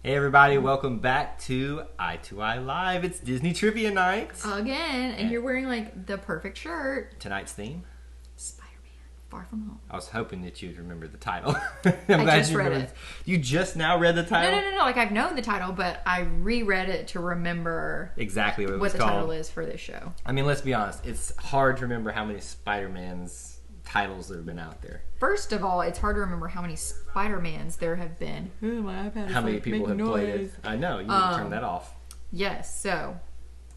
Hey everybody, welcome back to Eye to Eye Live. It's Disney Trivia Night. Again, and you're wearing like the perfect shirt. Tonight's theme? Spider-Man, Far From Home. I was hoping that you'd remember the title. I just read it. You just now read the title? No. Like I've known the title, but I reread it to remember exactly what it was the called. title is for this show. I mean, let's be honest. It's hard to remember how many Spider-Man's titles that have been out there. First of all, it's hard to remember how many Spider-Mans there have been. How many people have played it? I know, you need to turn that off. Yes, so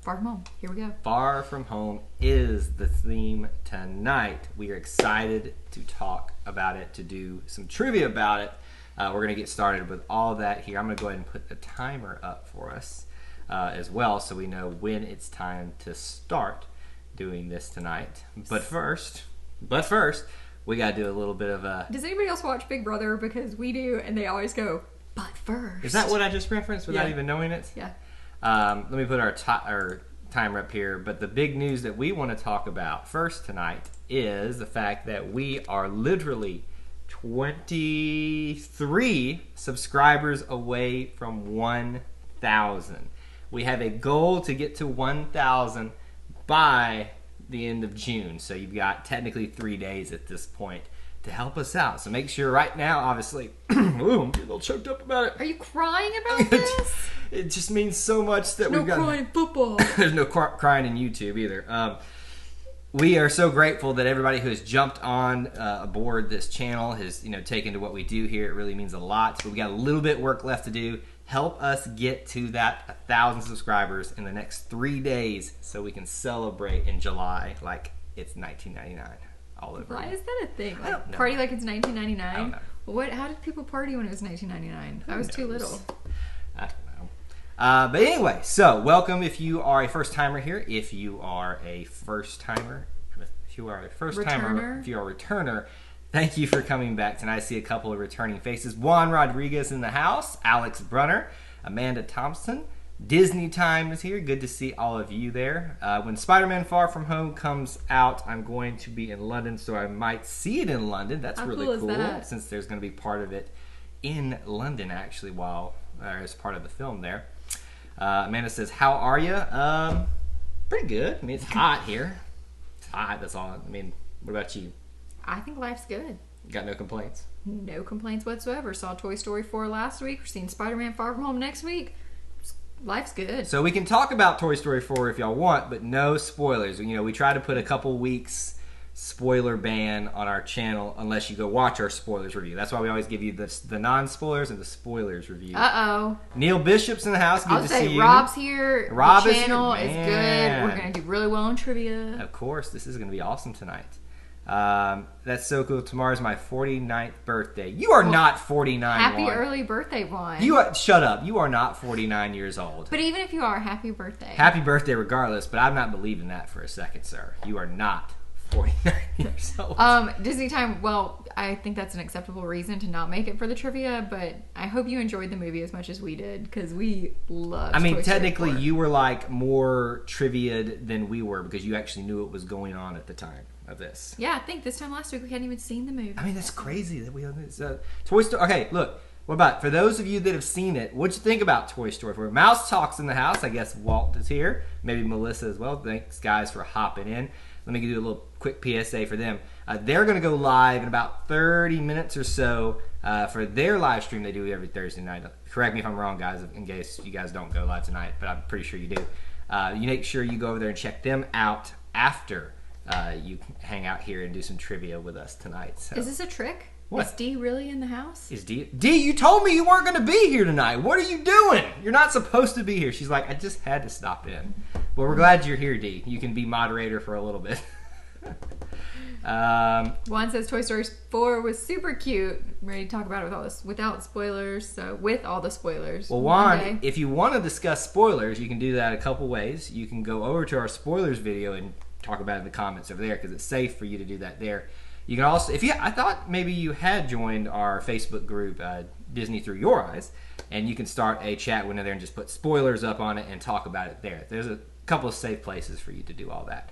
Far From Home. Here we go. Far From Home is the theme tonight. We are excited to talk about it, to do some trivia about it. We're going to get started with all that here. I'm going to go ahead and put the timer up for us as well so we know when it's time to start doing this tonight. But first, we got to do a little bit of a... Does anybody else watch Big Brother? Because we do, and they always go, but first. Is that what I just referenced without even knowing it? Yeah. Let me put our timer up here. But the big news that we want to talk about first tonight is the fact that we are literally 23 subscribers away from 1,000. We have a goal to get to 1,000 by the end of June. So you've got technically 3 days at this point to help us out. So make sure right now, obviously, ooh, I'm getting a little choked up about it. Are you crying about this? It just means so much that we've got... No crying football. There's no crying in YouTube either. We are so grateful that everybody who has jumped on aboard this channel has taken to what we do here. It really means a lot. But we got a little bit of work left to do. Help us get to that 1,000 subscribers in the next 3 days so we can celebrate in July like it's 1999 all over. Why is that a thing? I don't know. Party like it's 1999? I don't know. How did people party when it was 1999? I was too little. I don't know. But anyway, so welcome if you are a first timer here. If you are a first timer, if you are a returner, thank you for coming back tonight. I see a couple of returning faces. Juan Rodriguez in the house. Alex Brunner. Amanda Thompson. Disney Time is here. Good to see all of you there. When Spider-Man Far From Home comes out, I'm going to be in London, so I might see it in London. That's really cool, since there's going to be part of it in London, actually, as part of the film there. Amanda says, how are you? Pretty good. I mean, it's hot here. It's hot, that's all. I mean, what about you? I think life's good. Got no complaints? No complaints whatsoever. Saw Toy Story 4 last week. We're seeing Spider-Man Far From Home next week. Life's good. So we can talk about Toy Story 4 if y'all want, but no spoilers. We try to put a couple weeks spoiler ban on our channel unless you go watch our spoilers review. That's why we always give you the non-spoilers and the spoilers review. Uh-oh. Neil Bishop's in the house. Good to see you. Rob's here. Rob the channel is good. We're going to do really well in trivia. Of course. This is going to be awesome tonight. That's so cool. Tomorrow's my 49th birthday. You are not 49. Happy early birthday, Juan. Shut up. You are not 49 years old. But even if you are, happy birthday. Happy birthday regardless, but I'm not believing that for a second, sir. You are not 49 years old. Disney Time, well, I think that's an acceptable reason to not make it for the trivia, but I hope you enjoyed the movie as much as we did, because we loved Toy technically Story 4. You were like more trivia'd than we were because you actually knew what was going on at the time of this. Yeah, I think this time last week we hadn't even seen the movie. I mean, that's crazy that we Toy Story. Okay, look. What about for those of you that have seen it? What'd you think about Toy Story 4? Mouse Talk's in the house. I guess Walt is here. Maybe Melissa as well. Thanks, guys, for hopping in. Let me do a little quick PSA for them. They're going to go live in about 30 minutes or so for their live stream they do every Thursday night. Correct me if I'm wrong, guys, in case you guys don't go live tonight, but I'm pretty sure you do. You make sure you go over there and check them out after you hang out here and do some trivia with us tonight. So. Is this a trick? What? Is Dee really in the house? Is Dee? Dee, you told me you weren't going to be here tonight. What are you doing? You're not supposed to be here. She's like, I just had to stop in. Well, we're glad you're here, Dee. You can be moderator for a little bit. Juan says Toy Story 4 was super cute. I'm ready to talk about it without spoilers. So with all the spoilers. Well, Juan, if you want to discuss spoilers, you can do that a couple ways. You can go over to our spoilers video and talk about it in the comments over there because it's safe for you to do that there. You can also, I thought maybe you had joined our Facebook group, Disney Through Your Eyes, and you can start a chat window there and just put spoilers up on it and talk about it there. There's a couple of safe places for you to do all that.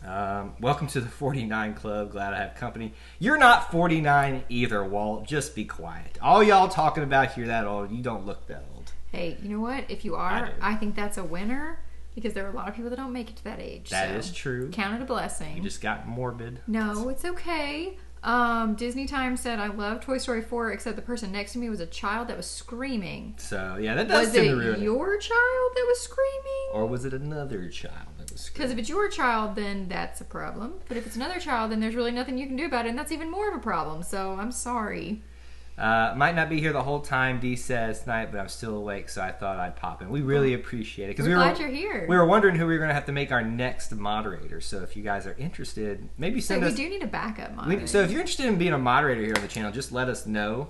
Welcome to the 49 Club. Glad I have company. You're not 49 either, Walt. Just be quiet. All y'all talking about you're that old. You don't look that old. Hey, you know what? If you are, I think that's a winner because there are a lot of people that don't make it to that age. That is true. Count it a blessing. You just got morbid. No, it's okay. Disney Time said, I love Toy Story 4, except the person next to me was a child that was screaming. So, yeah, that does tend to ruin it. Was it your child that was screaming? Or was it another child that was screaming? Because if it's your child, then that's a problem. But if it's another child, then there's really nothing you can do about it, and that's even more of a problem. So, I'm sorry. Might not be here the whole time, Dee says tonight, but I'm still awake, so I thought I'd pop in. We really appreciate it. We're glad you're here. We were wondering who we were going to have to make our next moderator, so if you guys are interested, maybe send us... We do need a backup moderator. So if you're interested in being a moderator here on the channel, just let us know.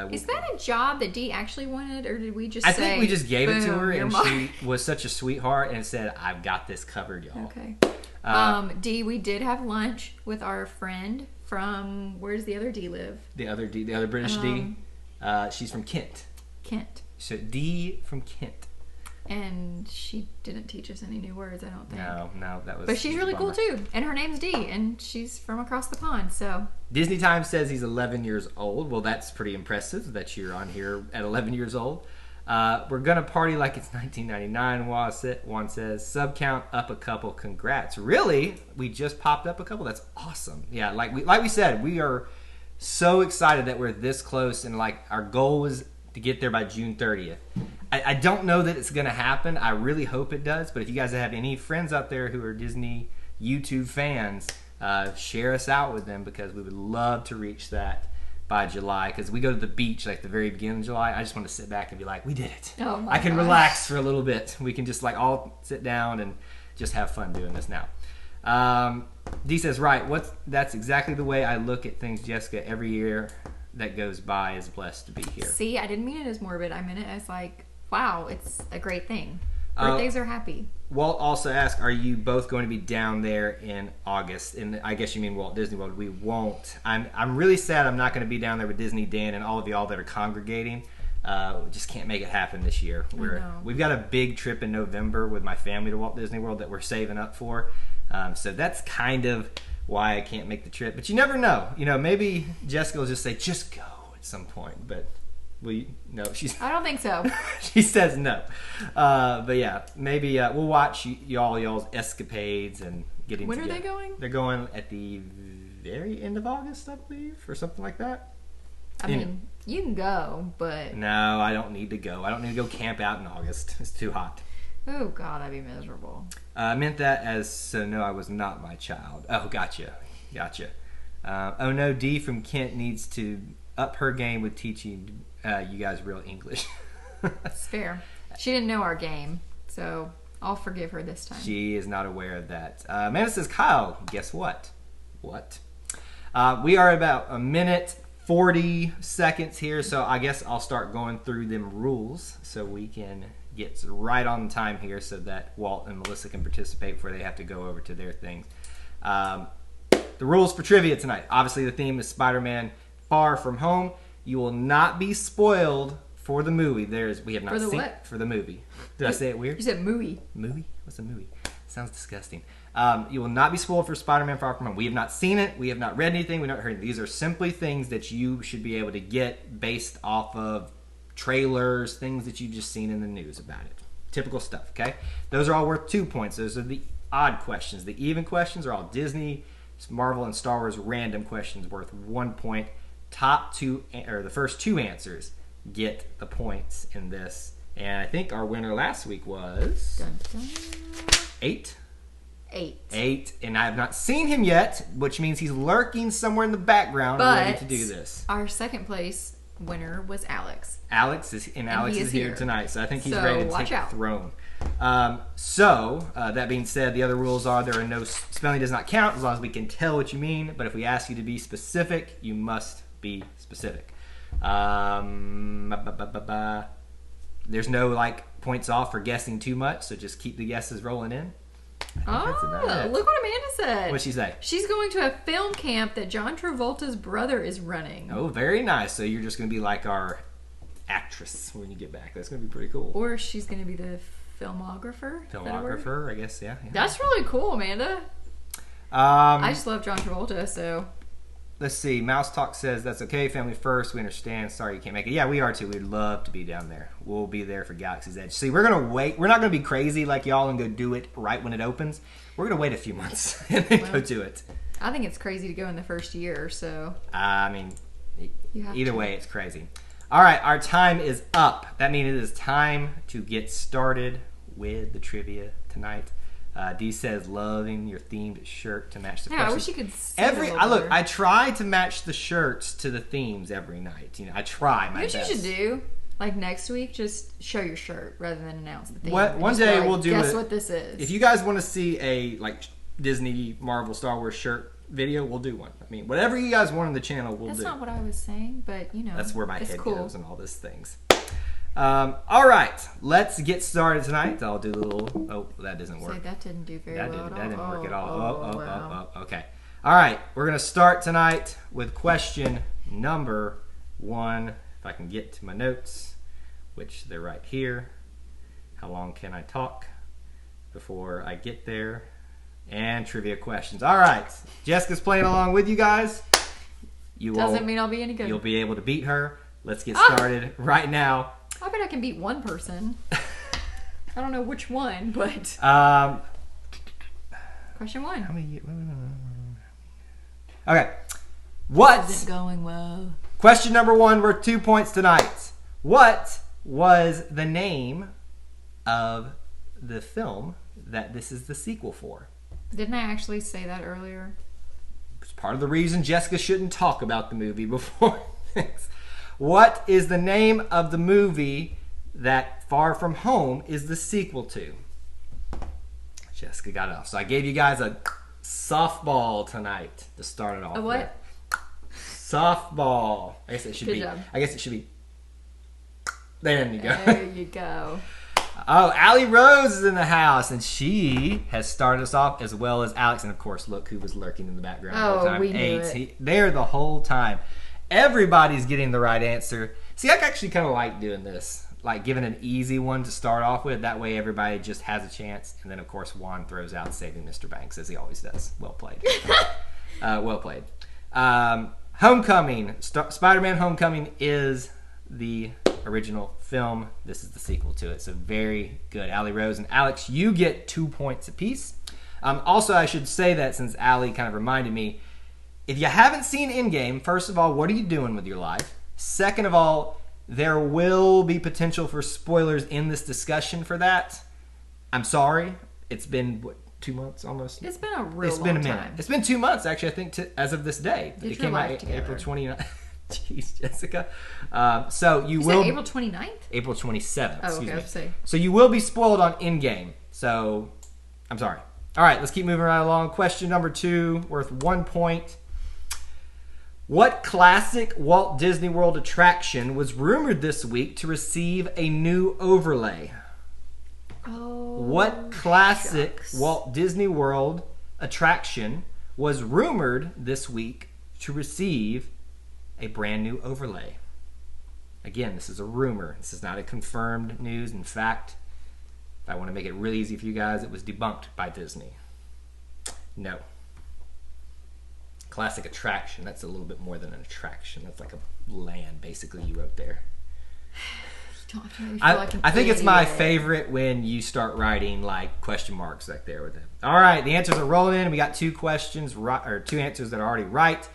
Is that a job that Dee actually wanted, or did we just say... I think we just gave it to her, and she was such a sweetheart and said, I've got this covered, y'all. Okay. Dee, we did have lunch with our friend from, where's the other D live? The other British D. She's from Kent. So D from Kent. And she didn't teach us any new words, I don't think. No, that was. But she's really cool too, and her name's Dee, and she's from across the pond. So Disney Time says he's 11 years old. Well, that's pretty impressive that you're on here at 11 years old. We're gonna party like it's 1999. Juan says sub count up a couple. Congrats! Really? We just popped up a couple. That's awesome. Yeah, like we said, we are so excited that we're this close, and like our goal was to get there by June 30th. I don't know that it's gonna happen. I really hope it does. But if you guys have any friends out there who are Disney YouTube fans, share us out with them because we would love to reach that by July, because we go to the beach like the very beginning of July. I just want to sit back and be like, we did it. Oh my I can gosh. relax for a little bit. We can just like all sit down and just have fun doing this now. Dee says, right, that's exactly the way I look at things, Jessica. Every year that goes by is blessed to be here. See, I didn't mean it as morbid. I meant it as like, wow, it's a great thing. Birthdays are happy. Walt also asked, are you both going to be down there in August? And I guess you mean Walt Disney World. We won't. I'm really sad I'm not going to be down there with Disney Dan and all of y'all that are congregating. We just can't make it happen this year. We've got a big trip in November with my family to Walt Disney World that we're saving up for. So that's kind of why I can't make the trip. But you never know. You know, maybe Jessica will just say, just go at some point. But no, I don't think so. She says no. But yeah, maybe we'll watch y'all's escapades and getting together. When are they going? They're going at the very end of August, I believe, or something like that. I mean, you can go, but... No, I don't need to go. I don't need to go camp out in August. It's too hot. Oh, God, I'd be miserable. I meant that as, so no, I was not my child. Oh, gotcha. Oh, no, Dee from Kent needs to up her game with teaching you guys real English. That's fair. She didn't know our game, so I'll forgive her this time. She is not aware of that. Amanda says, Kyle, guess what? What? We are about a minute 40 seconds here, so I guess I'll start going through them rules so we can get right on time here so that Walt and Melissa can participate before they have to go over to their things. The rules for trivia tonight. Obviously, the theme is Spider-Man Far From Home. You will not be spoiled for the movie. We have not seen what? For the movie. Did I say it weird? You said movie. Movie? What's a movie? Sounds disgusting. You will not be spoiled for Spider-Man Far From Home. We have not seen it. We have not read anything. We have not heard. These are simply things that you should be able to get based off of trailers, things that you've just seen in the news about it. Typical stuff, okay? Those are all worth 2 points. Those are the odd questions. The even questions are all Disney, Marvel, and Star Wars random questions worth 1 point. Top two, or the first two answers get the points in this. And I think our winner last week was... Dun, dun. 8. 8. And I have not seen him yet, which means he's lurking somewhere in the background ready to do this. Our second place winner was Alex. Alex is here tonight, so I think he's ready to take the throne. That being said, the other rules are there are no spelling does not count as long as we can tell what you mean. But if we ask you to be specific, you must be specific. There's no like points off for guessing too much, so just keep the guesses rolling in. Oh, look what Amanda said. What'd she say? She's going to a film camp that John Travolta's brother is running. Oh, very nice. So you're just going to be like our actress when you get back. That's going to be pretty cool. Or she's going to be the filmographer. Filmographer, I guess, yeah. That's really cool, Amanda. I just love John Travolta, so. Let's see. Mouse Talk says, that's okay. Family first. We understand. Sorry you can't make it. Yeah, we are too. We'd love to be down there. We'll be there for Galaxy's Edge. See, we're going to wait. We're not going to be crazy like y'all and go do it right when it opens. We're going to wait a few months and then go do it. I think it's crazy to go in the first year, so. I mean, either way, it's crazy. All right, our time is up. That means it is time to get started with the trivia tonight. Dee says, loving your themed shirt to match the questions. I wish you could see I try to match the shirts to the themes every night. You know, I try my best. What you should do, like next week, just show your shirt rather than announce the theme. One day we'll do Guess what this is. If you guys want to see a Disney, Marvel, Star Wars shirt video, we'll do one. I mean, whatever you guys want on the channel, we'll do. That's not what I was saying, but that's where my head goes and all these things. All right, let's get started tonight. I'll do the little. Oh, that doesn't work. That didn't do very well. That didn't work at all. Okay. All right, we're gonna start tonight with question number 1. If I can get to my notes, which they're right here. How long can I talk before I get there? And trivia questions. All right, Jessica's playing along with you guys. Doesn't mean I'll be any good. You'll be able to beat her. Let's get started right now. I bet I can beat one person. I don't know which one, but. Question 1. How many? Okay. What? Isn't going well. Question number 1 worth 2 points tonight. What was the name of the film that this is the sequel for? Didn't I actually say that earlier? It's part of the reason Jessica shouldn't talk about the movie before. What is the name of the movie that Far From Home is the sequel to? Jessica got it off. So I gave you guys a softball tonight to start it off. A what? With. Softball. I guess it should Good be. job. I guess it should be. There you go. There you go. Oh, Allie Rose is in the house, and she has started us off as well as Alex. And of course, look who was lurking in the background the whole time. We knew it. There the whole time. Everybody's getting the right answer. See, I actually kind of like doing this, like giving an easy one to start off with. That way, everybody just has a chance. And then, of course, Juan throws out saving Mr. Banks as he always does. Well played. Well played. Homecoming. Spider-Man: Homecoming is the original film. This is the sequel to it. So very good. Allie Rose and Alex, you get 2 points apiece. Also, I should say that since Allie kind of reminded me, if you haven't seen Endgame, first of all, what are you doing with your life? Second of all, there will be potential for spoilers in this discussion for that. I'm sorry. It's been, 2 months almost? It's been a real It's been long a minute. time. It's been 2 months, actually, I think, as of this day. Get It your came life out together. April 29th. Jeez, Jessica. So you You will... said April 29th? April 27th. Oh, excuse okay, me. I was saying. So you will be spoiled on Endgame. So, I'm sorry. All right, let's keep moving right along. Question number 2, worth 1 point. What classic Walt Disney World attraction was rumored this week to receive a new overlay? Oh. What classic shucks. Walt Disney World attraction was rumored this week to receive a brand new overlay? Again, this is a rumor. This is not a confirmed news. In fact, if I want to make it really easy for you guys, it was debunked by Disney. No. Classic attraction. That's a little bit more than an attraction. That's like a land, basically, you wrote there. I think it's my favorite when you start writing like question marks like there with it. All right, the answers are rolling in. We got 2 questions, or 2 answers that are already right.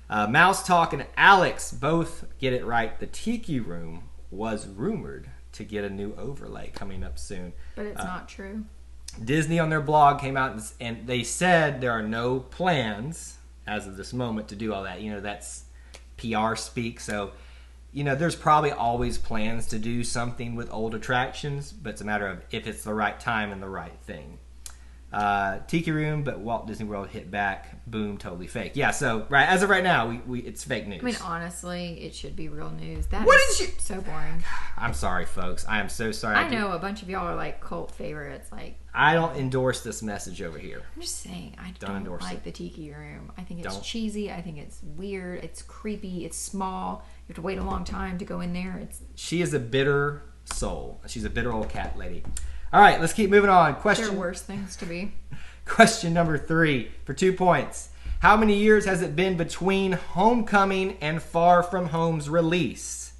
Mouse Talk and Alex both get it right. The Tiki Room was rumored to get a new overlay coming up soon. But it's not true. Disney on their blog came out and they said there are no plans as of this moment to do all that. You know, that's PR speak. So, you know, there's probably always plans to do something with old attractions, but it's a matter of if it's the right time and the right thing. Tiki Room, but Walt Disney World hit back. Boom, totally fake. Yeah, so right as of right now, we it's fake news. I mean, honestly, it should be real news. That What is did you- so boring. I'm sorry, folks. I am so sorry. I know a bunch of y'all are like cult favorites. Like, I don't endorse this message over here. I'm just saying, I Don't don't endorse like it. the Tiki Room. I think it's Don't. cheesy. I think it's weird. It's creepy. It's small. You have to wait a long time to go in there. It's She is a bitter soul. She's a bitter old cat lady. All right, let's keep moving on. there are Question worse things to be. Question number 3 for 2 points. How many years has it been between Homecoming and Far From Home's release?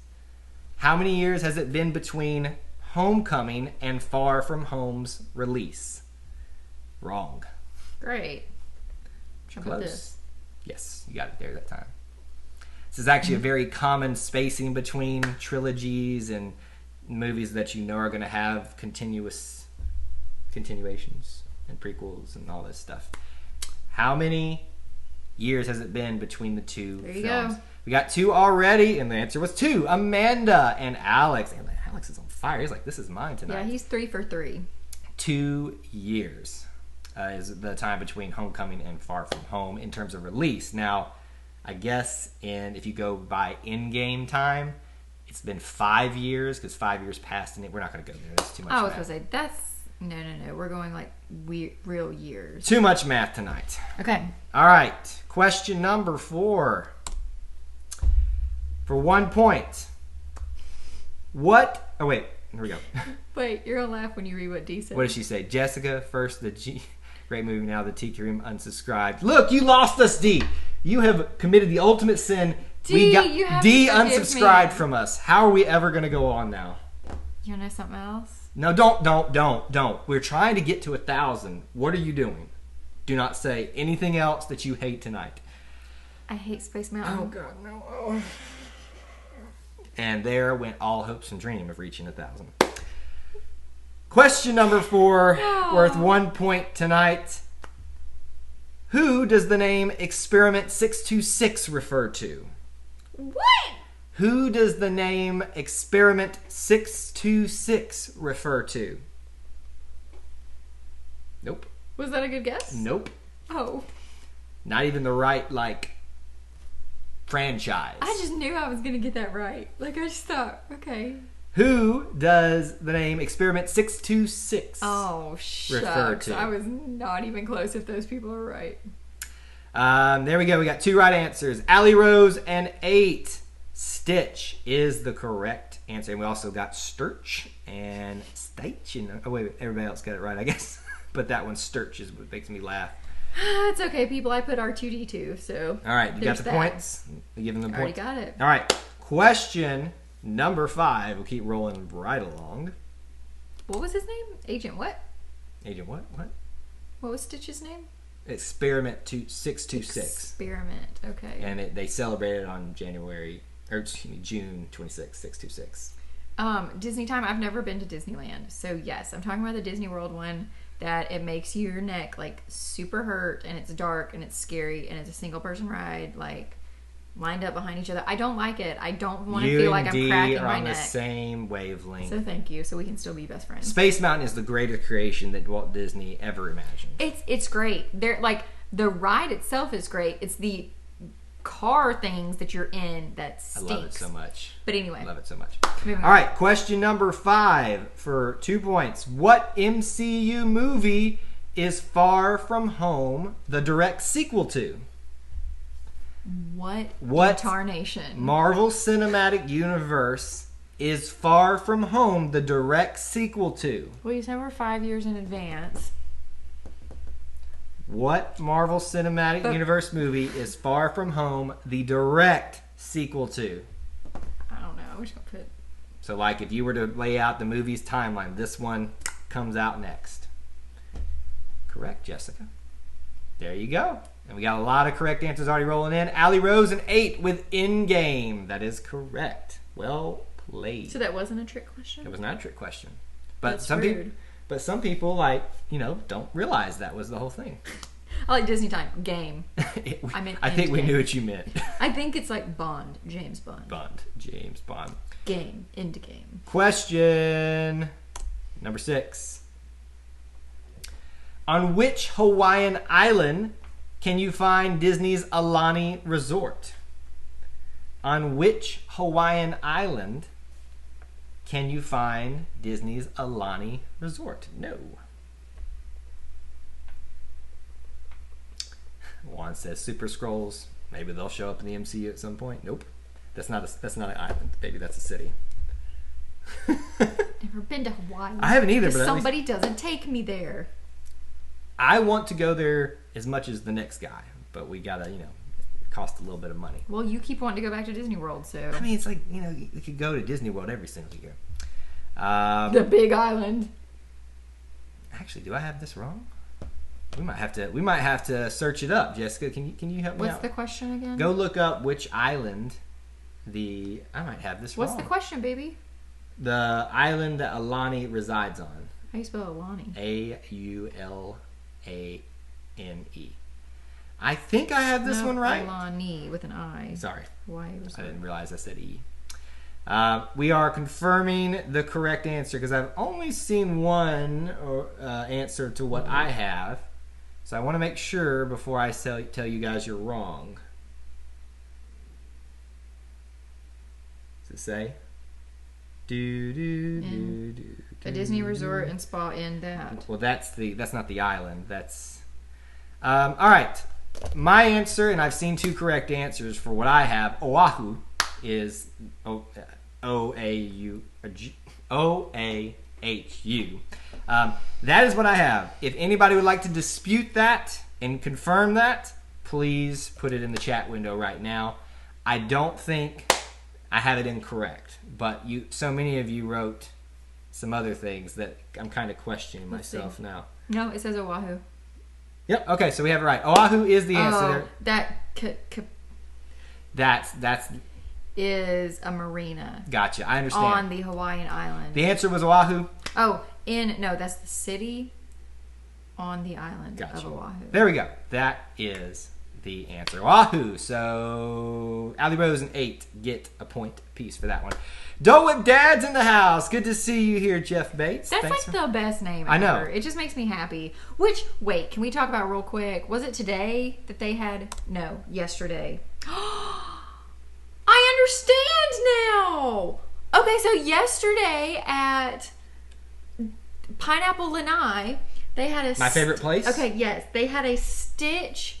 How many years has it been between Homecoming and Far From Home's release? Wrong. Great. Close. Yes, you got it there that time. This is actually a very common spacing between trilogies and movies that you know are going to have continuations and prequels and all this stuff. How many years has it been between the two there you films? Go. We got 2 already, and the answer was 2. Amanda and Alex. And Alex is on fire. He's like, this is mine tonight. Yeah, he's 3 for 3. 2 years is the time between Homecoming and Far From Home in terms of release. Now, I guess if you go by in-game time, it's been 5 years because 5 years passed, and we're not going to go there. That's too much. I was going to say that's no. We're going like real years. Too much math tonight. Okay. All right. Question number 4 for 1 point. What? Oh wait. Here we go. Wait, you're gonna laugh when you read what D said. What did she say? Jessica, first the G. Great movie. Now the Tiki Room unsubscribed. Look, you lost us, D. You have committed the ultimate sin. D, you have D unsubscribed from us. How are we ever going to go on now? You know something else? No, don't. We're trying to get to 1,000. What are you doing? Do not say anything else that you hate tonight. I hate Space Mountain. Oh God, no. Oh. And there went all hopes and dream of reaching 1,000. Question number 4, worth 1 point tonight. Who does the name Experiment 626 refer to? What? Who does the name Experiment 626 refer to? Nope. Was that a good guess? Nope. Oh. Not even the right, franchise. I just knew I was going to get that right. I just thought, okay. Who does the name Experiment 626 refer to? I was not even close if those people are right. There we go. We got 2 right answers. Allie Rose and 8. Stitch is the correct answer. And we also got Sturch and Stitch. Oh, wait. Everybody else got it right, I guess. But that one, Sturch, is what makes me laugh. It's okay, people. I put R2D2, so. All right. You got the points? You give them the points? Already got it. All right. Question number 5. We'll keep rolling right along. What was his name? Agent what? Agent what? What? What was Stitch's name? Experiment 626. Experiment. Okay. And they celebrated on June 26, 626. Disney time. I've never been to Disneyland, so yes, I'm talking about the Disney World one. That it makes your neck super hurt, and it's dark, and it's scary, and it's a single person ride, lined up behind each other. I don't like it. I don't want to feel like I'm cracking my neck. You and D are on the same wavelength. So thank you. So we can still be best friends. Space Mountain is the greatest creation that Walt Disney ever imagined. It's great. They're the ride itself is great. It's the car things that you're in that stinks. I love it so much. But anyway. I love it so much. All right, question number 5 for 2 points. What MCU movie is Far From Home the direct sequel to? What tarnation? Marvel Cinematic Universe is Far From Home the direct sequel to? Well, you said we're 5 years in advance. What Marvel Cinematic Universe movie is Far From Home the direct sequel to? I don't know. We're just gonna put. So, if you were to lay out the movie's timeline, this one comes out next. Correct, Jessica. There you go. And we got a lot of correct answers already rolling in. Allie Rose and 8 with in-game. That is correct. Well played. So that wasn't a trick question? It was not a trick question. But That's some rude. people, some people don't realize that was the whole thing. I like Disney time. Game. I think we knew what you meant. I think it's like Bond. James Bond. James Bond. Game. Into game. Question number 6. On which Hawaiian island can you find Disney's Aulani Resort? On which Hawaiian island can you find Disney's Aulani Resort? No. Juan says Super Scrolls. Maybe they'll show up in the MCU at some point. Nope. That's not an island, baby. That's a city. Never been to Hawaii. I haven't either. But somebody doesn't take me there. I want to go there as much as the next guy, but we gotta, it costs a little bit of money. Well, you keep wanting to go back to Disney World, so. I mean, it's like, we could go to Disney World every single year. The Big Island. Actually, do I have this wrong? We might have to search it up. Jessica, can you help me out? What's the question again? Go look up which island I might have this wrong. What's the question, baby? The island that Alani resides on. How do you spell Alani? Aulane. I think I have this one right. Alani with an I. Sorry. Why? I didn't realize I said E. We are confirming the correct answer because I've only seen one answer to what I have. So I want to make sure before I tell you guys you're wrong. Does it say? A Disney resort and spa in that. Well, that's not the island. That's all right. My answer, and I've seen two correct answers for what I have. Oahu is O-A-H-U. That is what I have. If anybody would like to dispute that and confirm that, please put it in the chat window right now. I don't think I have it incorrect, but so many of you wrote some other things that I'm kind of questioning myself now. No, it says Oahu. Yep. Okay, so we have it right. Oahu is the answer. That's is a marina. Gotcha. I understand. On the Hawaiian island. The answer was Oahu. Oh, that's the city on the island of Oahu. There we go. That is the answer. Oahu. So Allie Rose and 8 get a point apiece for that one. Dole Whip Dad's in the house. Good to see you here, Jeff Bates. That's the best name ever. I know. It just makes me happy. Wait, can we talk about real quick? Was it today that they had? No, yesterday. I understand now. Okay, so yesterday at Pineapple Lanai, they had my favorite place. Okay, yes, they had a Stitch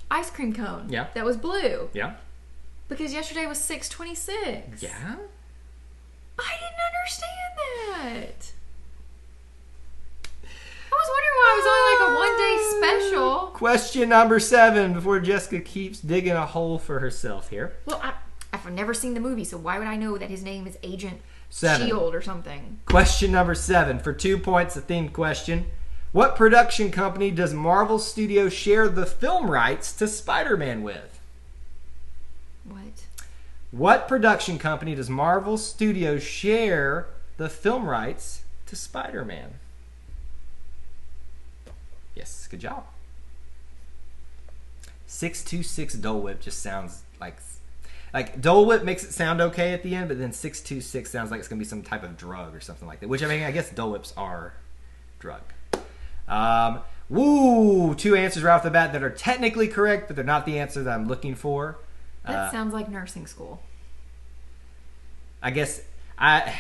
ice cream cone. Yeah. That was blue. Yeah. Because yesterday was 6/26. Yeah. I didn't understand that. I was wondering why it was only like a one-day special. Question number 7 before Jessica keeps digging a hole for herself here. Well, I've never seen the movie, so why would I know that his name is Agent 7. Shield or something? Question number 7 for 2 points, a themed question. What production company does Marvel Studios share the film rights to Spider-Man with? What production company does Marvel Studios share the film rights to Spider-Man? Yes, good job. 626 Dole Whip just sounds like Dole Whip makes it sound okay at the end, but then 626 sounds like it's going to be some type of drug or something like that, which, I mean, I guess Dole Whips are drug. 2 answers right off the bat that are technically correct, but they're not the answer that I'm looking for. That sounds like nursing school. I guess I'm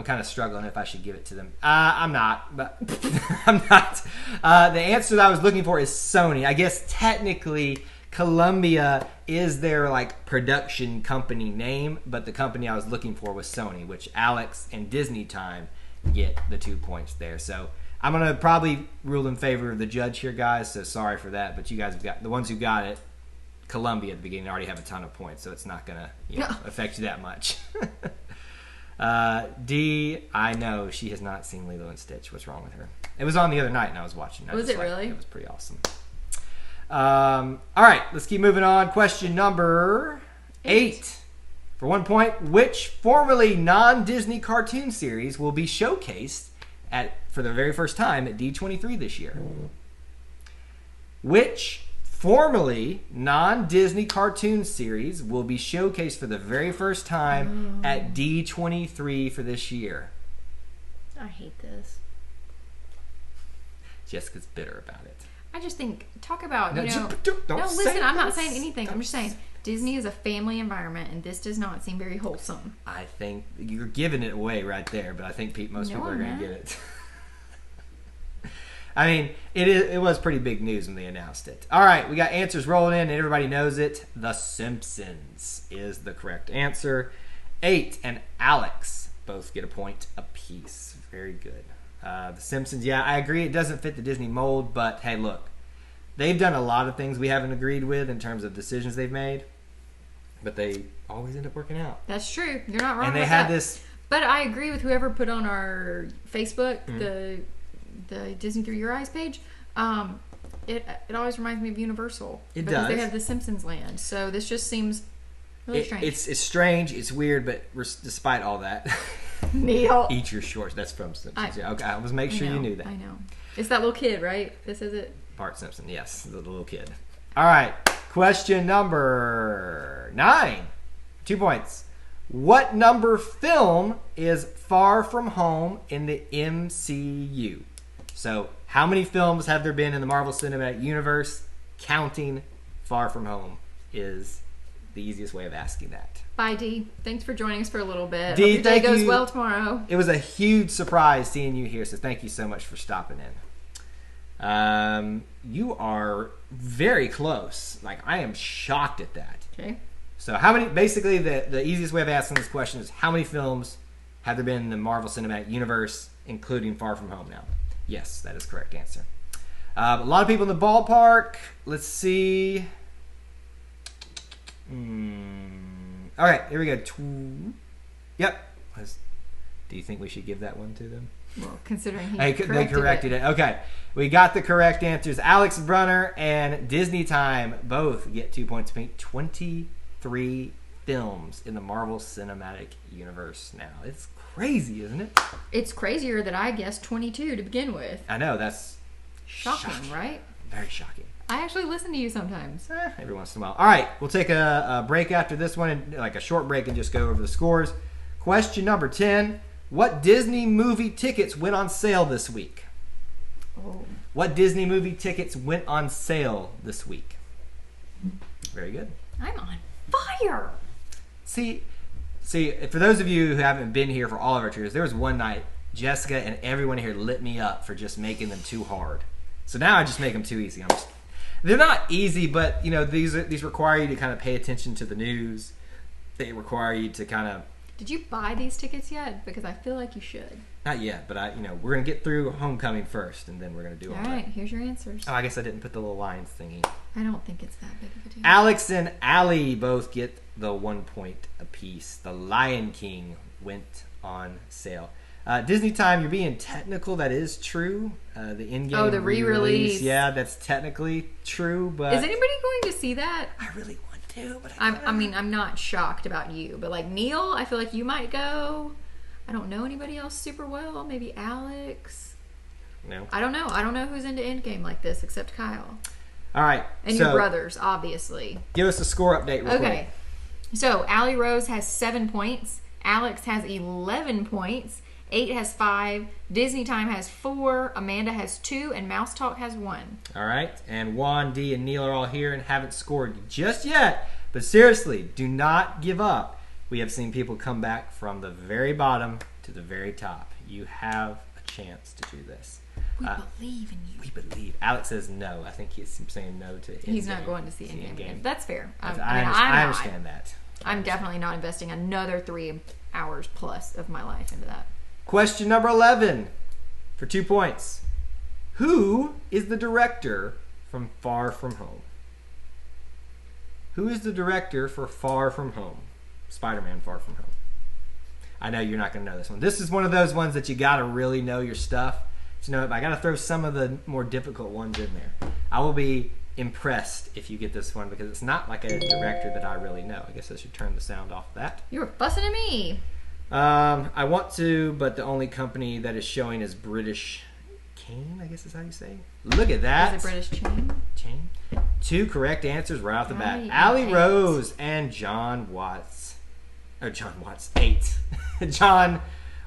kind of struggling if I should give it to them. I'm not, but I'm not. The answer that I was looking for is Sony. I guess technically Columbia is their production company name, but the company I was looking for was Sony, which Alex and Disney Time get the 2 points there. So I'm going to probably rule in favor of the judge here, guys, so sorry for that, but you guys have got the ones who got it. Columbia at the beginning already have a ton of points, so it's not going to affect you that much. D, I know she has not seen Lilo and Stitch. What's wrong with her? It was on the other night and I was watching. Was it really? It was pretty awesome. All right, let's keep moving on. Question number 8. For 1 point, which formerly non-Disney cartoon series will be showcased for the very first time at D23 this year? Which formerly non-Disney cartoon series will be showcased for the very first time at D23 for this year? I hate this. Jessica's bitter about it. I just think, talk about, don't listen, I'm not saying anything. I'm just saying, Disney is a family environment, and this does not seem very wholesome. I think you're giving it away right there, but I think most people are going to get it. I mean, it was pretty big news when they announced it. All right, we got answers rolling in, and everybody knows it. The Simpsons is the correct answer. 8 and Alex both get a point apiece. Very good. The Simpsons, yeah, I agree. It doesn't fit the Disney mold, but hey, look. They've done a lot of things we haven't agreed with in terms of decisions they've made, but they always end up working out. That's true. You're not wrong. And they had this. But I agree with whoever put on our Facebook the Disney Through Your Eyes page. It always reminds me of Universal. It because does. They have the Simpsons land, so this just seems really strange. It's strange. It's weird, but despite all that, Neil, eat your shorts. That's from Simpsons. Okay, I was make sure you knew that. I know. It's that little kid, right? This is it. Bart Simpson. Yes, the little kid. All right. Question number 9. 2 points. What number film is Far From Home in the MCU? So, how many films have there been in the Marvel Cinematic Universe? Counting Far From Home is the easiest way of asking that. Bye, Dee. Thanks for joining us for a little bit. Dee, Hope your day goes you. well tomorrow. It was a huge surprise seeing you here, so thank you so much for stopping in. You are very close. Like, I am shocked at that. Okay. So how many, basically the easiest way of asking this question is how many films have there been in the Marvel Cinematic Universe, including Far From Home now? Yes, that is the correct answer. A lot of people in the ballpark. Let's see. All right, here we go. Yep. Do you think we should give that one to them? Well, considering they corrected it. Okay. We got the correct answers. Alex Brunner and Disney Time both get 2 points apiece. 23 films in the Marvel Cinematic Universe now. It's crazy, isn't it? It's crazier that I guessed 22 to begin with. I know. That's shocking, right? Very shocking. I actually listen to you sometimes. Every once in a while. All right. We'll take a break after this one, and like a short break, and just go over the scores. Question number 10. What Disney movie tickets went on sale this week? Oh. What Disney movie tickets went on sale this week? Very good. I'm on fire. See, for those of you who haven't been here for all of our tours, there was one night Jessica and everyone here lit me up for just making them too hard. So now I just make them too easy. They're not easy, but you know these require you to kind of pay attention to the news. They require you to kind of. Did you buy these tickets yet? Because I feel like you should. Not yet, but we're gonna get through Homecoming first, and then we're gonna do all right. Here's your answers. Oh, I guess I didn't put the little lines thingy. I don't think it's that big of a deal. Alex and Allie both get the 1 point apiece. The Lion King went on sale. Disney Time, you're being technical. That is true. The in-game the re-release. Yeah, that's technically true. But is anybody going to see that? I really want to, but I'm not shocked about you, but like Neil, I feel like you might go. I don't know anybody else super well. Maybe Alex. No. I don't know. I don't know who's into Endgame like this except Kyle. All right. And your brothers, obviously. Give us a score update real quick. Okay. So Allie Rose has 7 points. Alex has 11 points. 8 has 5. Disney Time has 4. Amanda has 2. And Mouse Talk has 1. All right. And Juan, D, and Neil are all here and haven't scored just yet. But seriously, do not give up. We have seen people come back from the very bottom to the very top. You have a chance to do this. We believe in you. We believe. Alex says no. I think he's saying no to He's not going to see Endgame. That's fair. I understand that. I'm definitely not investing another 3 hours plus of my life into that. Question number 11 for 2 points. Who is the director from Far From Home? Who is the director for Far From Home? Spider-Man Far From Home. I know you're not going to know this one. This is one of those ones that you got to really know your stuff to know it. But I got to throw some of the more difficult ones in there. I will be impressed if you get this one because it's not like a director that I really know. I guess I should turn the sound off of that. You were fussing at me. I want to, but the only company that is showing is British Chain, I guess is how you say it. Look at that. Is it British Chain? 2 correct answers right off the bat. Allie Rose and John Watts. Or John Watts. 8. John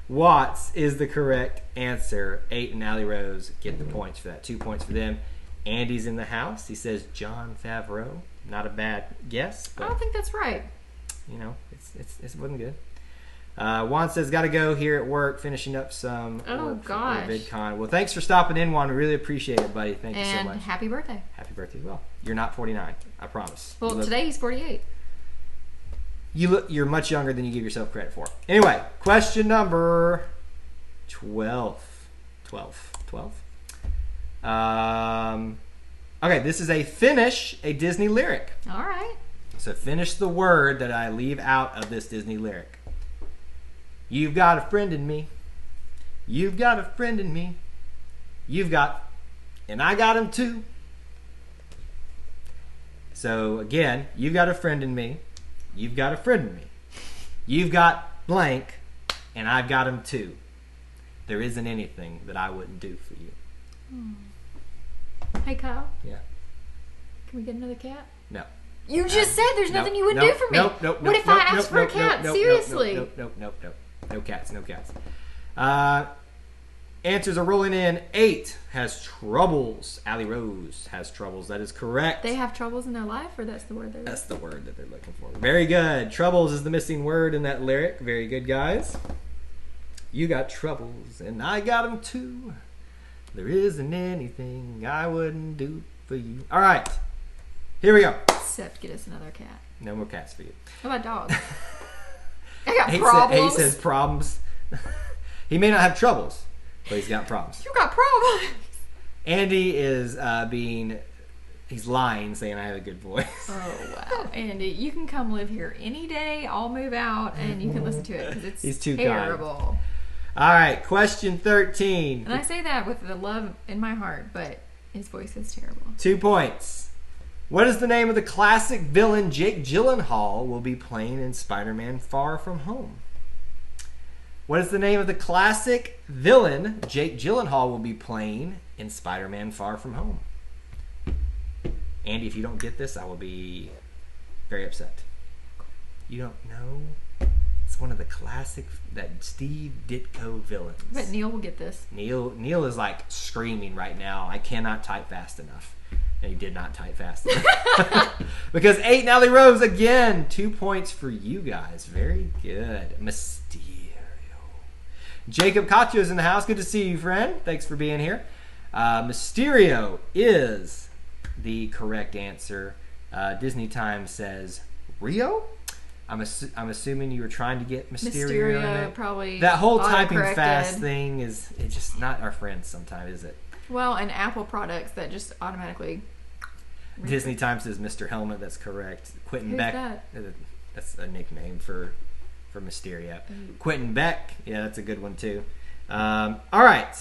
Watts is the correct answer. 8 and Allie Rose get the points for that. 2 points for them. Andy's in the house. He says Jon Favreau. Not a bad guess. But, I don't think that's right. You know, it wasn't good. Juan says, got to go here at work, finishing up some work for VidCon. Well, thanks for stopping in, Juan. We really appreciate it, buddy. Thank you so much. And happy birthday. Happy birthday as well. You're not 49, I promise. Well, today he's 48. You're much younger than you give yourself credit for. Anyway, question number 12. 12. 12. Okay, this is finish a Disney lyric. All right. So finish the word that I leave out of this Disney lyric. You've got a friend in me. You've got a friend in me. You've got, and I got him too. So again, you've got a friend in me. You've got a friend in me. You've got blank, and I've got him too. There isn't anything that I wouldn't do for you. Hey, Kyle. Yeah. Can we get another cat? No. You just said there's nothing you wouldn't do for me. What if I asked for a cat? Seriously. Nope. No cats. Answers are rolling in. 8 has troubles. Allie Rose has troubles. That is correct. They have troubles in their life, or that's the word they're looking for? That's the word that they're looking for. Very good. Troubles is the missing word in that lyric. Very good, guys. You got troubles, and I got them too. There isn't anything I wouldn't do for you. All right. Here we go. Except get us another cat. No more cats for you. What about dogs? I got problems. He says problems. He may not have troubles, but he's got problems. You got problems. Andy is he's lying, saying I have a good voice. Oh, wow. Andy, you can come live here any day. I'll move out, and you can listen to it, because it's too terrible. Kind. All right, question 13. And I say that with the love in my heart, but his voice is terrible. 2 points. What is the name of the classic villain Jake Gyllenhaal will be playing in Spider-Man Far From Home? What is the name of the classic villain Jake Gyllenhaal will be playing in Spider-Man Far From Home? Andy, if you don't get this, I will be very upset. You don't know? It's one of the classic that Steve Ditko villains. But Neil will get this. Neil is like screaming right now. I cannot type fast enough. And he did not type fast enough. Because 8 and Allie Rose again. 2 points for you guys. Very good. Mysterio. Jacob Cacio's in the house. Good to see you, friend. Thanks for being here. Mysterio is the correct answer. Disney Time says Rio. I'm assuming you were trying to get Mysterio in it. Probably. That whole typing fast thing it's just not our friends sometimes, is it? Well, and Apple products that just automatically. Disney Time says Mr. Helmet. That's correct. Quentin Who's Beck. That? That's a nickname for Mysterio. Quentin Beck. Yeah, that's a good one too. All right,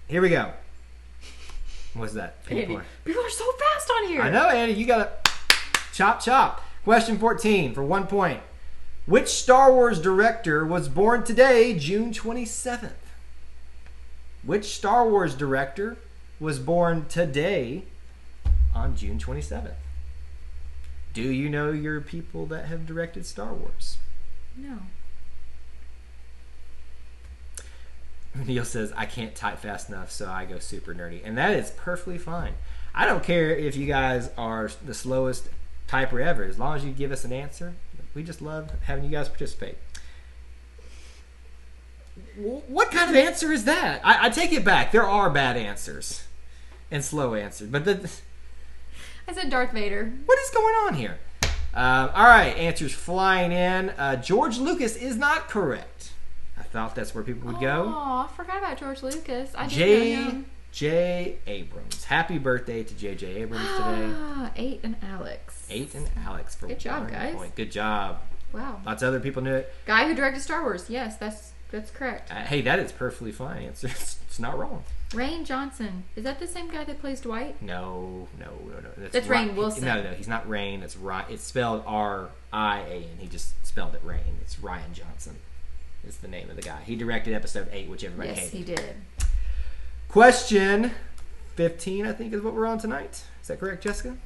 here we go. What's that? Andy, people are so fast on here. I know, Andy. You gotta chop. Question 14 for 1 point. Which Star Wars director was born today, June 27th? Which Star Wars director was born today on June 27th? Do you know your people that have directed Star Wars? No. Neil says, I can't type fast enough, so I go super nerdy. And that is perfectly fine. I don't care if you guys are the slowest typer ever. As long as you give us an answer, we just love having you guys participate. What kind of answer is that? I take it back. There are bad answers and slow answers. But I said Darth Vader. What is going on here? All right, answers flying in. George Lucas is not correct. I thought that's where people would go. Oh, I forgot about George Lucas. I didn't know him. J. Abrams. Happy birthday to J.J. Abrams today. 8 and Alex. 8 and Alex for good job, guys. Point. Good job. Wow. Lots of other people knew it. Guy who directed Star Wars. Yes, that's correct. Hey, that is perfectly fine. It's not wrong. Rainn Johnson. Is that the same guy that plays Dwight? No. That's Rainn Wilson. No, it's not Rainn. It's It's spelled R-I-A-N. He just spelled it Rainn. It's Rian Johnson is the name of the guy. He directed episode 8, which everybody hated. Yes, he did. Question 15, I think, is what we're on tonight. Is that correct, Jessica?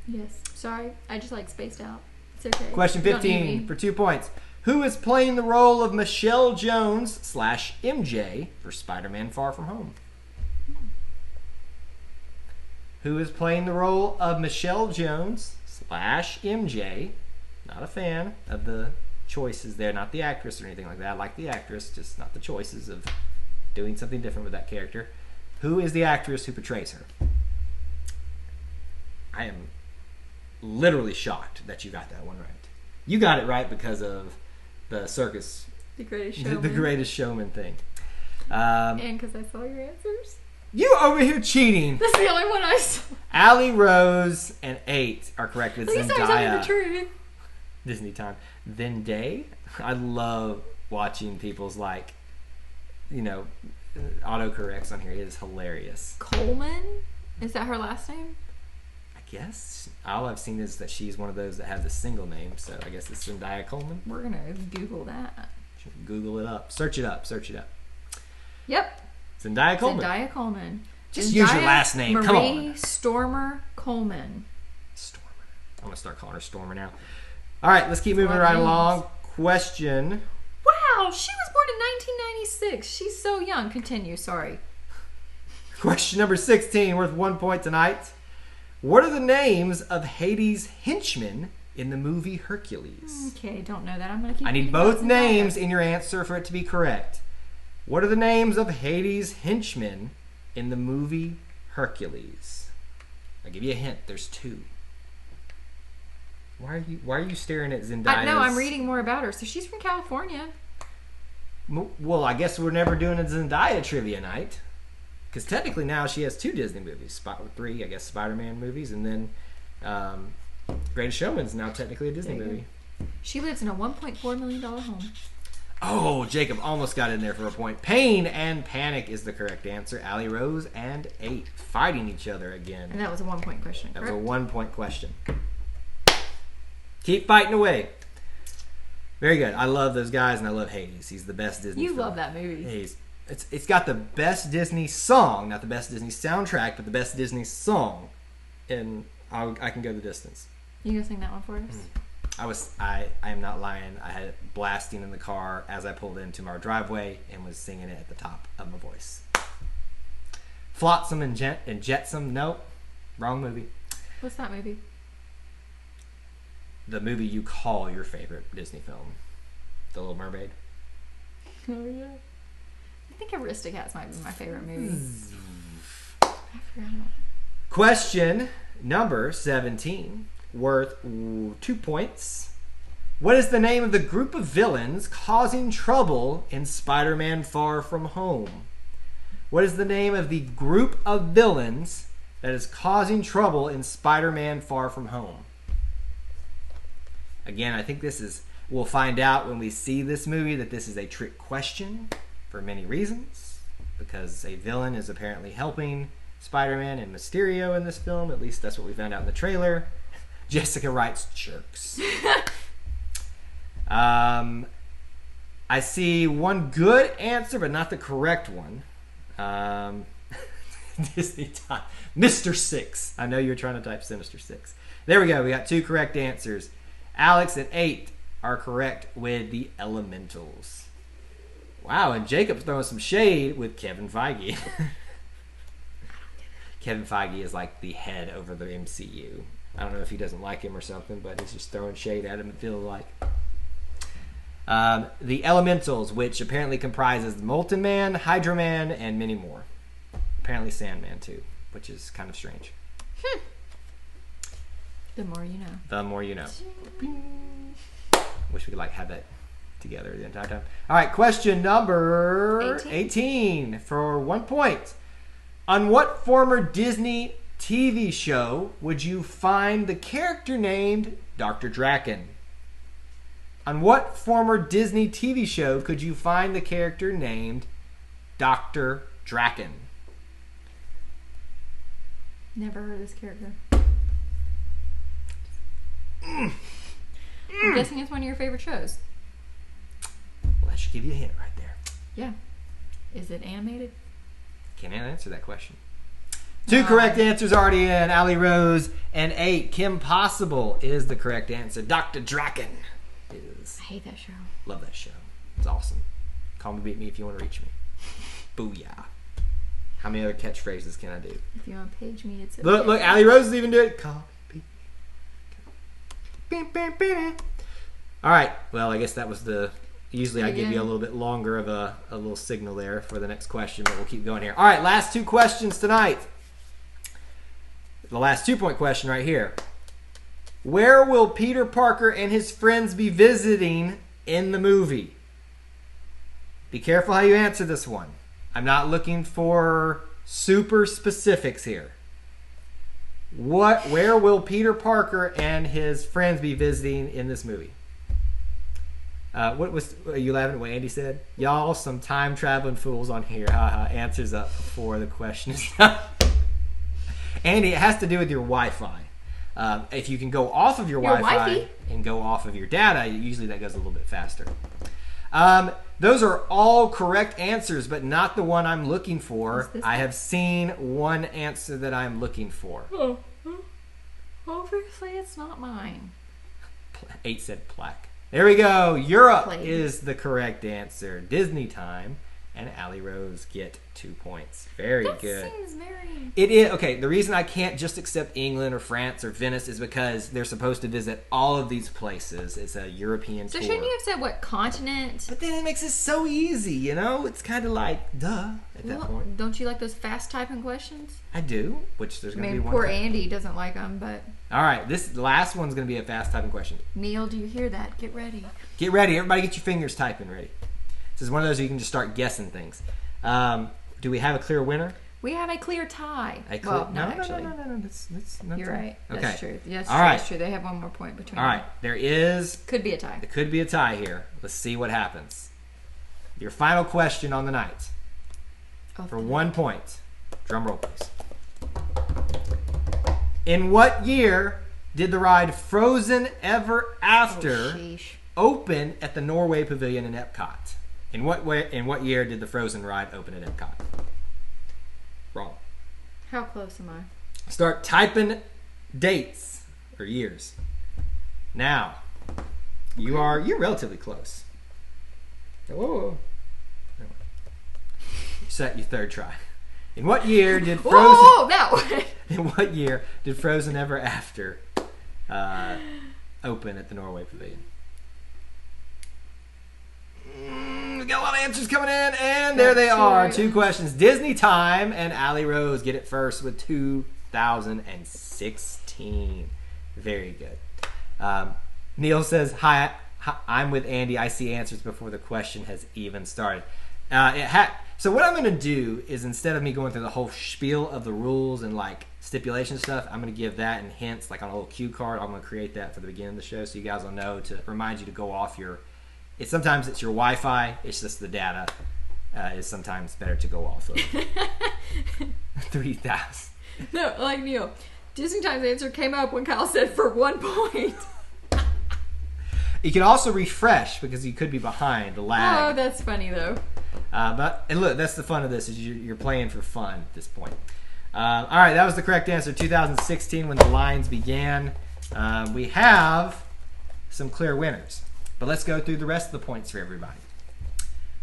Yes. Sorry, I just spaced out. It's okay. Question 15 for 2 points. Who is playing the role of Michelle Jones / MJ for Spider-Man Far From Home? Who is playing the role of Michelle Jones / MJ? Not a fan of the choices there, not the actress or anything like that. I like the actress, just not the choices of doing something different with that character. Who is the actress who portrays her? I am literally shocked that you got that one right. You got it right because of the circus, The Greatest Showman. the Greatest Showman thing. And because I saw your answers. You over here cheating. That's the only one I saw. Allie, Rose, and 8 are correct with At least I was telling Zendaya. the truth. Disney time. Venday. I love watching people's autocorrects on here. It is hilarious. Coleman? Is that her last name? I guess all I've seen is that she's one of those that have the single name. So I guess it's Zendaya Coleman. We're gonna Google that. Google it up. Search it up. Yep. Zendaya Coleman. Zendaya Coleman. Just use your last name. Marie Come on. Stormer Coleman. Stormer. I'm gonna start calling her Stormer now. All right, let's keep moving right along. Question. Wow, she was born in 1996. She's so young. Continue. Sorry. Question number 16, worth 1 point tonight. What are the names of Hades' henchmen in the movie Hercules? Okay, don't know that. I'm gonna keep. I need both names in your answer for it to be correct. What are the names of Hades' henchmen in the movie Hercules? I'll give you a hint. There's 2. Why are you staring at Zendaya? No, I'm reading more about her. So she's from California. Well, I guess we're never doing a Zendaya trivia night. Because technically now she has 2 Disney movies. 3, I guess, Spider-Man movies. And then Greatest Showman's now technically a Disney movie. She lives in a $1.4 million home. Oh, Jacob almost got in there for a point. Pain and Panic is the correct answer. Allie, Rose, and 8 fighting each other again. And that was a 1 point question, correct? That was a 1 point question. Keep fighting away. Very good. I love those guys, and I love Hades. He's the best Disney film. Love that movie. It's got the best Disney song, not the best Disney soundtrack, but the best Disney song. And I can go the distance. You gonna sing that one for us? I am not lying. I had it blasting in the car as I pulled into my driveway and was singing it at the top of my voice. Flotsam and Jetsam. Nope. Wrong movie. What's that movie? The movie you call your favorite Disney film. The Little Mermaid. Oh, yeah. I think Aristocats might be my favorite movie. I forgot about it. Question number 17. Worth 2 points. What is the name of the group of villains causing trouble in Spider-Man Far From Home? What is the name of the group of villains that is causing trouble in Spider-Man Far From Home? Again, I think we'll find out when we see this movie that this is a trick question for many reasons. Because a villain is apparently helping Spider-Man and Mysterio in this film. At least that's what we found out in the trailer. Jessica writes jerks. I see one good answer, but not the correct one. Disney time. Mr. Six. I know you were trying to type Sinister Six. There we go. We got 2 correct answers. Alex and 8 are correct with the Elementals. Wow, and Jacob's throwing some shade with Kevin Feige. Kevin Feige is like the head over the MCU. I don't know if he doesn't like him or something, but he's just throwing shade at him, it feels like. The Elementals, which apparently comprises Molten Man, Hydra Man, and many more. Apparently Sandman, too, which is kind of strange. The more you know. The more you know. Wish we could have that together the entire time. All right, question number 18 for 1 point. On what former Disney TV show would you find the character named Dr. Draken? On what former Disney TV show could you find the character named Dr. Draken? Never heard of this character. I'm guessing it's one of your favorite shows. Well, that should give you a hint right there. Yeah. Is it animated? Can't answer that question. 2 correct answers already in. Allie Rose and 8. Kim Possible is the correct answer. Dr. Draken is. I hate that show. Love that show. It's awesome. Call me, beat me if you want to reach me. Booyah. How many other catchphrases can I do? If you want to page me, it's okay. Look, Allie Rose is even doing it. Call me, beat me. All right. Well, I guess that was the... Usually I give you a little bit longer of a little signal there for the next question, but we'll keep going here. All right, last 2 questions tonight. The last 2-point question right here. Where will Peter Parker and his friends be visiting in the movie? Be careful how you answer this one. I'm not looking for super specifics here. Where will Peter Parker and his friends be visiting in this movie? Are you laughing at what Andy said? Y'all, some time traveling fools on here. Haha. Answers up before the question is done. Andy, it has to do with your Wi-Fi. If you can go off of your Wi-Fi Wi-Fi? and go off of your data, usually that goes a little bit faster. Those are all correct answers, but not the one I'm looking for. I have seen one answer that I'm looking for. Oh, obviously it's not mine. 8 said plaque. There we go. Europe is the correct answer. Disney time, and Allie Rose get 2 points. Very good. That seems very... It is. Okay, the reason I can't just accept England or France or Venice is because they're supposed to visit all of these places. It's a European tour. So shouldn't you have said what continent? But then it makes it so easy, you know? It's kind of like, duh, at that point. Don't you like those fast typing questions? I do, which there's going to be one. Poor Andy doesn't like them, but... All right, this last one's going to be a fast typing question. Neil, do you hear that? Get ready. Get ready. Everybody get your fingers typing ready. This is one of those you can just start guessing things. Do we have a clear winner? We have a clear tie. No. That's You're right. Okay. That's true. Yes, all right. That's true. They have one more point between them. All right. There is... Could be a tie. It could be a tie here. Let's see what happens. Your final question on the night. For 1 point. Drum roll, please. In what year did the ride Frozen Ever After open at the Norway Pavilion in Epcot? In what year did the Frozen ride open at Epcot? Wrong. How close am I? Start typing dates or years. Now, you're relatively close. Whoa. Set your third try. In what year did Frozen? Whoa, no. In what year did Frozen Ever After open at the Norway Pavilion? We got a lot of answers coming in, and there they are. 2 questions. Disney time, and Allie Rose get it first with 2016. Very good. Neil says, hi, I'm with Andy. I see answers before the question has even started. So what I'm going to do is, instead of me going through the whole spiel of the rules and like stipulation stuff, I'm going to give that and hints like on a little cue card. I'm going to create that for the beginning of the show so you guys will know, to remind you to go off your... Sometimes it's your Wi-Fi. It's just the data is sometimes better to go off of. 3,000. No, like Neil. Disney Time's answer came up when Kyle said for 1 point. You can also refresh because you could be behind the lag. Oh, that's funny though. And look, that's the fun of this, is you're playing for fun at this point. All right, that was the correct answer. 2016 when the lines began. We have some clear winners. But let's go through the rest of the points for everybody.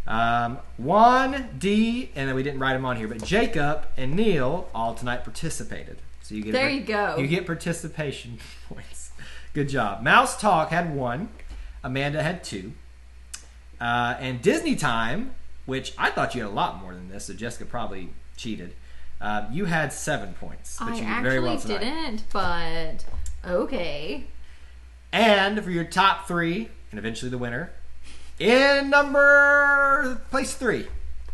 1, D, and then we didn't write them on here, but Jacob and Neil all tonight participated. So you get you go. You get participation points. Good job. Mouse Talk had 1. Amanda had 2. And Disney Time, which I thought you had a lot more than this, so Jessica probably cheated. You had 7 points. But you did very well tonight. Didn't, but okay. And for your top 3, and eventually the winner, in place 3.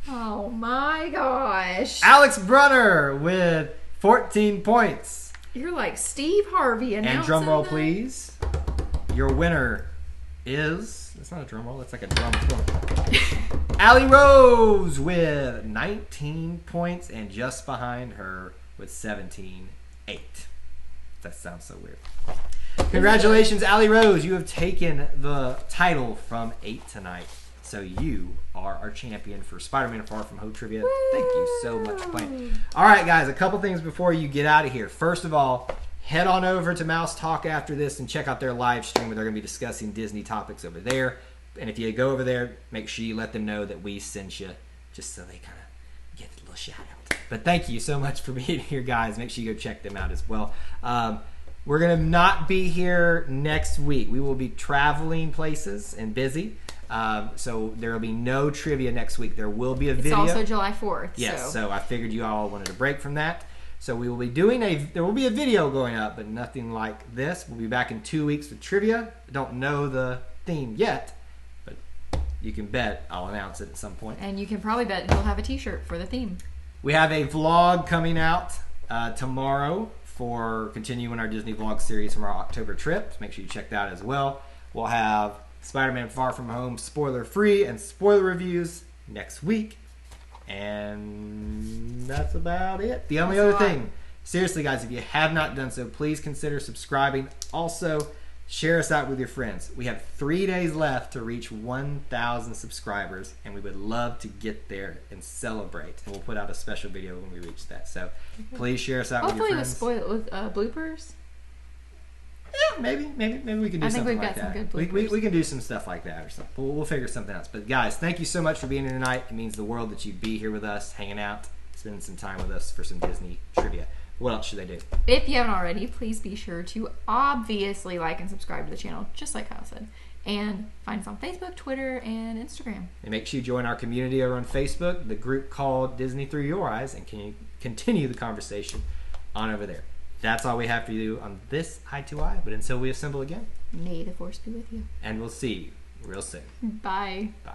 Oh my gosh. Alex Brunner with 14 points. You're like Steve Harvey announcing. And drum roll, please. Your winner is... It's not a drum roll. It's like a drum roll. Allie Rose with 19 points, and just behind her with 17, 8. That sounds so weird. Congratulations, Allie Rose. You have taken the title from 8 tonight. So you are our champion for Spider-Man Far From Home Trivia. Thank you so much for playing. All right, guys, a couple things before you get out of here. First of all, head on over to Mouse Talk after this and check out their live stream where they're going to be discussing Disney topics over there. And if you go over there, make sure you let them know that we sent you, just so they kind of get a little shout out. But thank you so much for being here, guys. Make sure you go check them out as well. We're going to not be here next week. We will be traveling places and busy. So there will be no trivia next week. There will be a video. It's also July 4th. Yes, so I figured you all wanted a break from that. So we will be doing there will be a video going up, but nothing like this. We'll be back in 2 weeks with trivia. I don't know the theme yet, but You can bet I'll announce it at some point. And you can probably bet he'll have a t-shirt for the theme. We have a vlog coming out tomorrow for continuing our Disney vlog series from our October trip. So make sure you check that out as well. We'll have Spider-Man Far From Home spoiler-free and spoiler reviews next week. And that's about it. The only other thing, seriously guys, if you have not done so, please consider subscribing. Also, share us out with your friends. We have 3 days left to reach 1,000 subscribers, and we would love to get there and celebrate. And we'll put out a special video when we reach that. So please share us out with your friends. Hopefully with bloopers. Yeah, maybe we can do something like that. I think we've got some good bloopers. We can do some stuff like that or something. We'll figure something else. But guys, thank you so much for being here tonight. It means the world that you be here with us, hanging out, spending some time with us for some Disney trivia. What else should they do? If you haven't already, please be sure to obviously like and subscribe to the channel, just like Kyle said. And find us on Facebook, Twitter, and Instagram. And make sure you join our community over on Facebook, the group called Disney Through Your Eyes, and can you continue the conversation on over there. That's all we have to do on this Eye to Eye. But until we assemble again, may the force be with you. And we'll see you real soon. Bye. Bye.